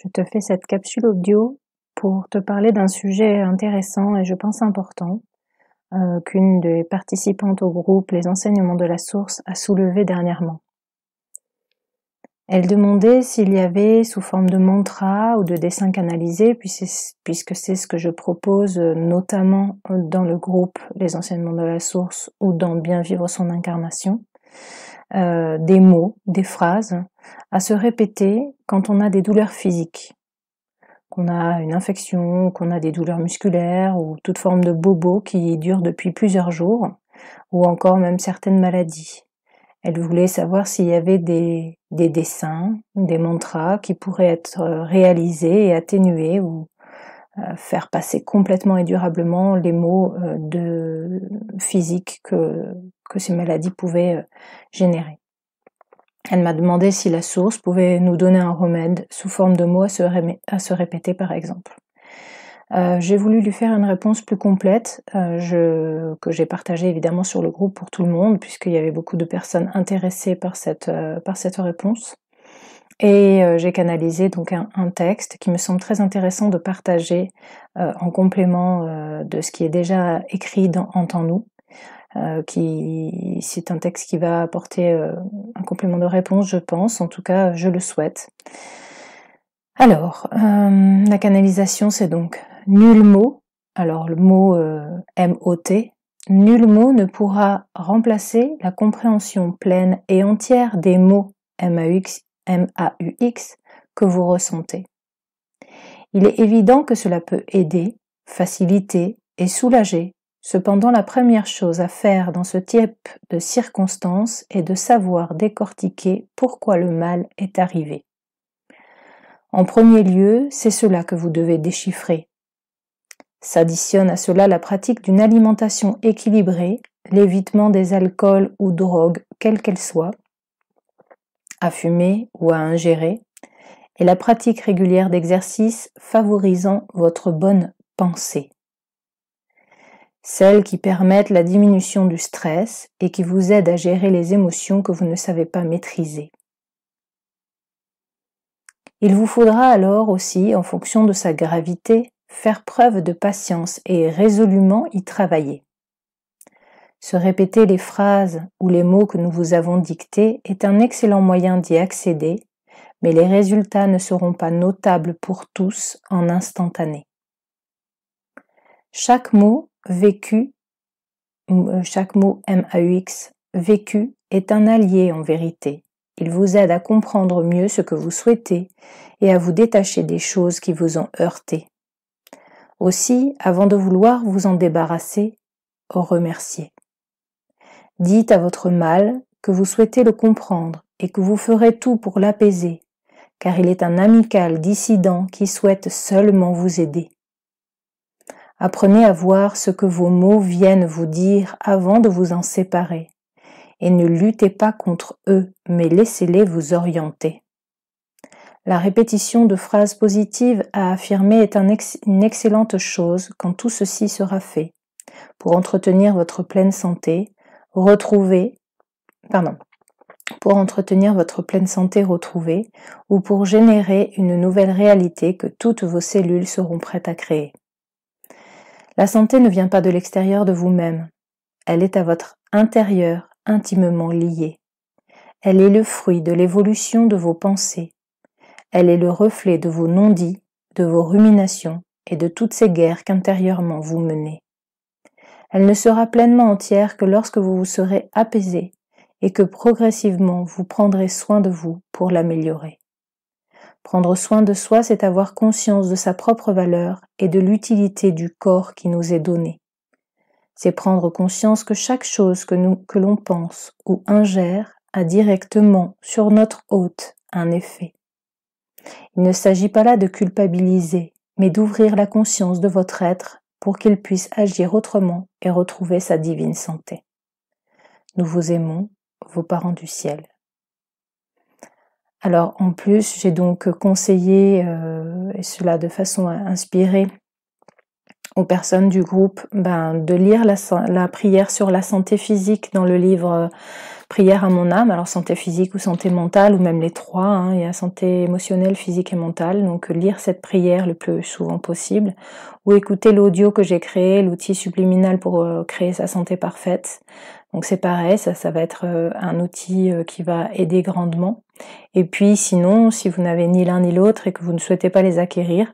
Je te fais cette capsule audio pour te parler d'un sujet intéressant et je pense important qu'une des participantes au groupe Les Enseignements de la Source a soulevé dernièrement. Elle demandait s'il y avait sous forme de mantra ou de dessin canalisé, puisque c'est ce que je propose notamment dans le groupe Les Enseignements de la Source ou dans Bien vivre son incarnation, des mots, des phrases à se répéter quand on a des douleurs physiques, qu'on a une infection, qu'on a des douleurs musculaires ou toute forme de bobo qui dure depuis plusieurs jours, ou encore même certaines maladies. Elle voulait savoir s'il y avait des dessins, des mantras qui pourraient être réalisés et atténuer ou faire passer complètement et durablement les maux physiques que ces maladies pouvaient générer. Elle m'a demandé si la source pouvait nous donner un remède sous forme de mots à se répéter par exemple. J'ai voulu lui faire une réponse plus complète, que j'ai partagée évidemment sur le groupe pour tout le monde, puisqu'il y avait beaucoup de personnes intéressées par cette réponse. Et j'ai canalisé donc un texte qui me semble très intéressant de partager en complément de ce qui est déjà écrit dans Entends-nous. C'est un texte qui va apporter un complément de réponse, je pense, en tout cas je le souhaite. Alors, la canalisation c'est donc nul mot, alors le mot M-O-T, nul mot ne pourra remplacer la compréhension pleine et entière des mots M-A-U-X que vous ressentez. Il est évident que cela peut aider, faciliter et soulager. Cependant, la première chose à faire dans ce type de circonstances est de savoir décortiquer pourquoi le mal est arrivé. En premier lieu, c'est cela que vous devez déchiffrer. S'additionne à cela la pratique d'une alimentation équilibrée, l'évitement des alcools ou drogues, quelles qu'elles soient, à fumer ou à ingérer, et la pratique régulière d'exercices favorisant votre bonne pensée. Celles qui permettent la diminution du stress et qui vous aident à gérer les émotions que vous ne savez pas maîtriser. Il vous faudra alors aussi, en fonction de sa gravité, faire preuve de patience et résolument y travailler. Se répéter les phrases ou les mots que nous vous avons dictés est un excellent moyen d'y accéder, mais les résultats ne seront pas notables pour tous en instantané. Chaque mot vécu, chaque mot M-A-U-X, vécu, est un allié en vérité. Il vous aide à comprendre mieux ce que vous souhaitez et à vous détacher des choses qui vous ont heurté. Aussi, avant de vouloir vous en débarrasser, remerciez. Dites à votre mal que vous souhaitez le comprendre et que vous ferez tout pour l'apaiser, car il est un amical dissident qui souhaite seulement vous aider. Apprenez à voir ce que vos mots viennent vous dire avant de vous en séparer, et ne luttez pas contre eux, mais laissez-les vous orienter. La répétition de phrases positives à affirmer est une excellente chose quand tout ceci sera fait, pour entretenir votre pleine santé, retrouvée, ou pour générer une nouvelle réalité que toutes vos cellules seront prêtes à créer. La santé ne vient pas de l'extérieur de vous-même, elle est à votre intérieur intimement liée. Elle est le fruit de l'évolution de vos pensées, elle est le reflet de vos non-dits, de vos ruminations et de toutes ces guerres qu'intérieurement vous menez. Elle ne sera pleinement entière que lorsque vous vous serez apaisé et que progressivement vous prendrez soin de vous pour l'améliorer. Prendre soin de soi, c'est avoir conscience de sa propre valeur et de l'utilité du corps qui nous est donné. C'est prendre conscience que chaque chose que l'on pense ou ingère a directement sur notre hôte un effet. Il ne s'agit pas là de culpabiliser, mais d'ouvrir la conscience de votre être pour qu'il puisse agir autrement et retrouver sa divine santé. Nous vous aimons, vos parents du ciel. Alors en plus, j'ai donc conseillé, et cela de façon inspirée, aux personnes du groupe de lire la prière sur la santé physique dans le livre Prière à mon âme, alors santé physique ou santé mentale, ou même les trois, hein, il y a santé émotionnelle, physique et mentale, donc lire cette prière le plus souvent possible, ou écouter l'audio que j'ai créé, l'outil subliminal pour créer sa santé parfaite. Donc c'est pareil, ça va être un outil qui va aider grandement. Et puis sinon, si vous n'avez ni l'un ni l'autre et que vous ne souhaitez pas les acquérir,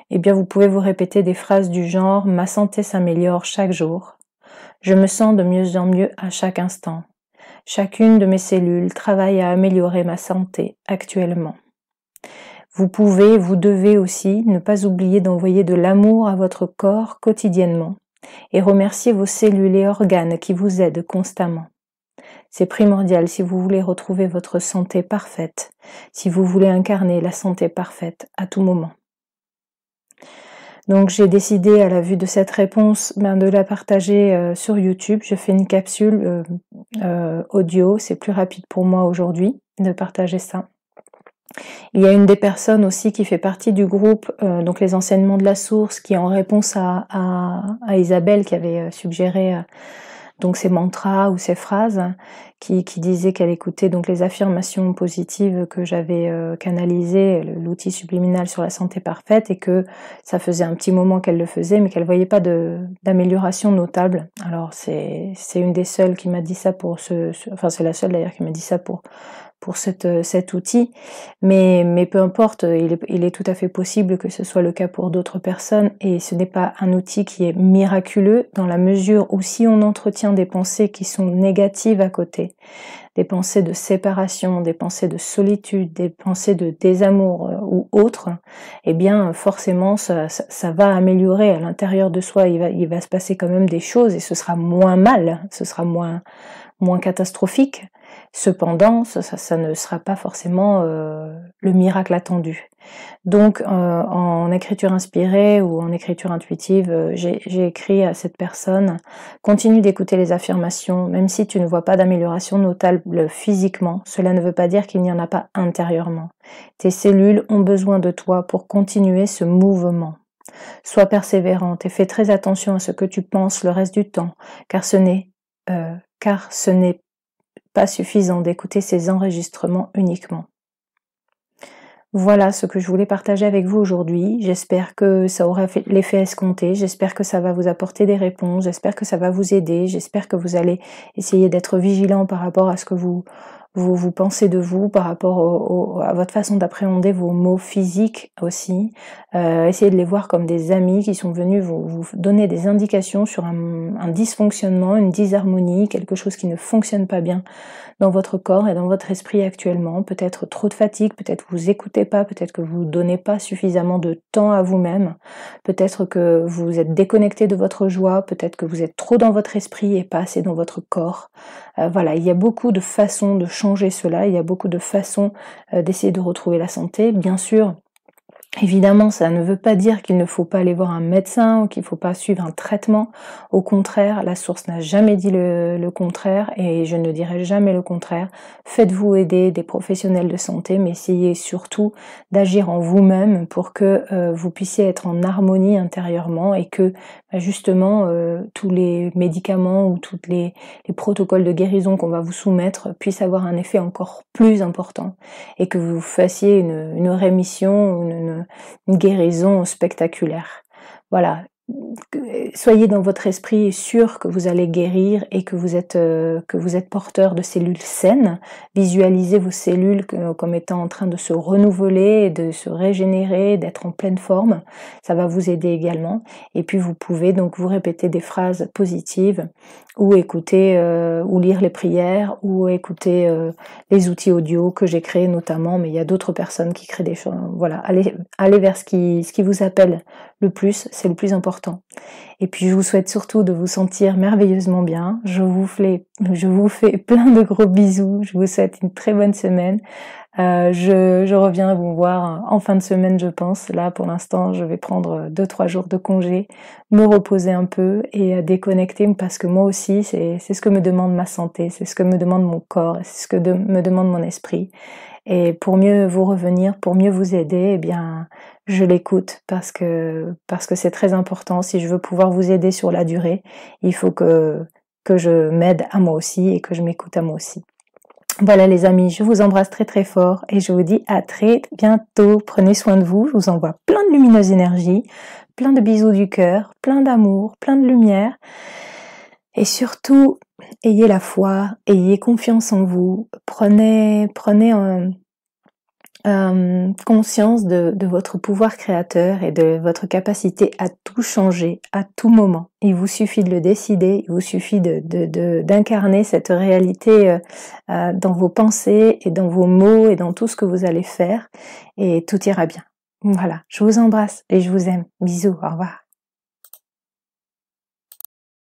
eh bien vous pouvez vous répéter des phrases du genre « Ma santé s'améliore chaque jour »,« Je me sens de mieux en mieux à chaque instant ». Chacune de mes cellules travaille à améliorer ma santé actuellement. Vous pouvez, vous devez aussi ne pas oublier d'envoyer de l'amour à votre corps quotidiennement et remercier vos cellules et organes qui vous aident constamment. C'est primordial si vous voulez retrouver votre santé parfaite, si vous voulez incarner la santé parfaite à tout moment. Donc j'ai décidé à la vue de cette réponse de la partager sur YouTube. Je fais une capsule audio, c'est plus rapide pour moi aujourd'hui de partager ça. Il y a une des personnes aussi qui fait partie du groupe, donc les enseignements de la source, qui en réponse à Isabelle qui avait suggéré donc ces mantras ou ces phrases, qui disait qu'elle écoutait donc les affirmations positives que j'avais canalisées, l'outil subliminal sur la santé parfaite, et que ça faisait un petit moment qu'elle le faisait, mais qu'elle voyait pas d'amélioration notable. Alors c'est une des seules qui m'a dit ça enfin c'est la seule d'ailleurs qui m'a dit ça pour cet outil, mais peu importe, il est tout à fait possible que ce soit le cas pour d'autres personnes, et ce n'est pas un outil qui est miraculeux dans la mesure où si on entretient des pensées qui sont négatives à côté, des pensées de séparation, des pensées de solitude, des pensées de désamour ou autres, eh bien forcément ça va améliorer à l'intérieur de soi, il va se passer quand même des choses et ce sera moins mal, ce sera moins catastrophique. Cependant, ça ne sera pas forcément le miracle attendu. Donc, en écriture inspirée ou en écriture intuitive, j'ai écrit à cette personne « Continue d'écouter les affirmations, même si tu ne vois pas d'amélioration notable physiquement, cela ne veut pas dire qu'il n'y en a pas intérieurement. Tes cellules ont besoin de toi pour continuer ce mouvement. Sois persévérante et fais très attention à ce que tu penses le reste du temps, car ce n'est pas suffisant d'écouter ces enregistrements uniquement. » Voilà ce que je voulais partager avec vous aujourd'hui. J'espère que ça aura fait l'effet escompté, j'espère que ça va vous apporter des réponses, j'espère que ça va vous aider, j'espère que vous allez essayer d'être vigilant par rapport à ce que vous pensez de vous, par rapport à votre façon d'appréhender vos mots physiques aussi. Essayez de les voir comme des amis qui sont venus vous donner des indications sur un dysfonctionnement, une disharmonie, quelque chose qui ne fonctionne pas bien dans votre corps et dans votre esprit actuellement. Peut-être trop de fatigue, peut-être que vous écoutez pas, peut-être que vous donnez pas suffisamment de temps à vous-même, peut-être que vous êtes déconnecté de votre joie, peut-être que vous êtes trop dans votre esprit et pas assez dans votre corps. Voilà, il y a beaucoup de façons de changer cela, il y a beaucoup de façons d'essayer de retrouver la santé. Bien sûr, évidemment, ça ne veut pas dire qu'il ne faut pas aller voir un médecin ou qu'il ne faut pas suivre un traitement. Au contraire, la source n'a jamais dit le contraire et je ne dirai jamais le contraire. Faites-vous aider des professionnels de santé, mais essayez surtout d'agir en vous-même pour que vous puissiez être en harmonie intérieurement et que justement tous les médicaments ou tous les protocoles de guérison qu'on va vous soumettre puissent avoir un effet encore plus important et que vous fassiez une rémission, une guérison spectaculaire. Voilà. Soyez dans votre esprit sûr que vous allez guérir et que vous êtes porteur de cellules saines. Visualisez vos cellules comme étant en train de se renouveler, de se régénérer, d'être en pleine forme. Ça va vous aider également. Et puis vous pouvez donc vous répéter des phrases positives ou écouter ou lire les prières ou écouter les outils audio que j'ai créés notamment, mais il y a d'autres personnes qui créent des choses. Voilà, allez vers ce qui vous appelle le plus, c'est le plus important. Et puis je vous souhaite surtout de vous sentir merveilleusement bien. Je vous fais plein de gros bisous. Je vous souhaite une très bonne semaine. Je reviens vous voir en fin de semaine, je pense. Là, pour l'instant, je vais prendre 2-3 jours de congé, me reposer un peu et déconnecter parce que moi aussi, c'est ce que me demande ma santé, c'est ce que me demande mon corps, c'est ce que me demande mon esprit. Et pour mieux vous revenir, pour mieux vous aider, eh bien, je l'écoute parce que c'est très important. Si je veux pouvoir vous aider sur la durée, il faut que je m'aide à moi aussi et que je m'écoute à moi aussi. Voilà les amis, je vous embrasse très très fort et je vous dis à très bientôt. Prenez soin de vous, je vous envoie plein de lumineuse énergie, plein de bisous du cœur, plein d'amour, plein de lumière. Et surtout, ayez la foi, ayez confiance en vous, prenez conscience de votre pouvoir créateur et de votre capacité à tout changer à tout moment. Il vous suffit de le décider, il vous suffit d'incarner cette réalité dans vos pensées et dans vos mots et dans tout ce que vous allez faire et tout ira bien. Voilà, je vous embrasse et je vous aime. Bisous, au revoir.